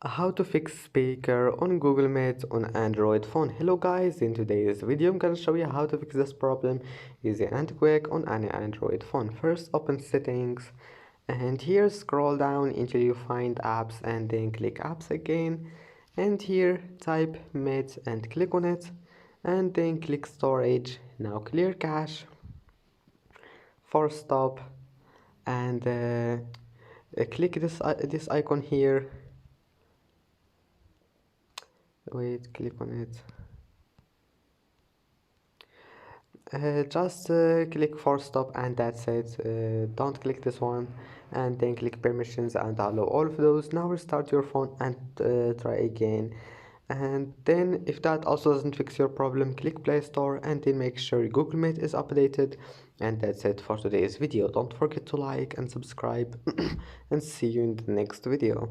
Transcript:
How to fix speaker on Google Meet on Android phone. Hello guys, in today's video I'm gonna show you how to fix this problem easy and quick on any Android phone. First, open settings and here scroll down until you find apps and then click apps again, and here type Meet and click on it, and then click storage. Now clear cache, force stop, and click this icon here. Wait, click on it. Just click force stop and that's it. Don't click this one, and then click permissions and allow all of those. Now restart your phone and try again. And then if that also doesn't fix your problem, click Play Store and then make sure Google Meet is updated. And that's it for today's video. Don't forget to like and subscribe and see you in the next video.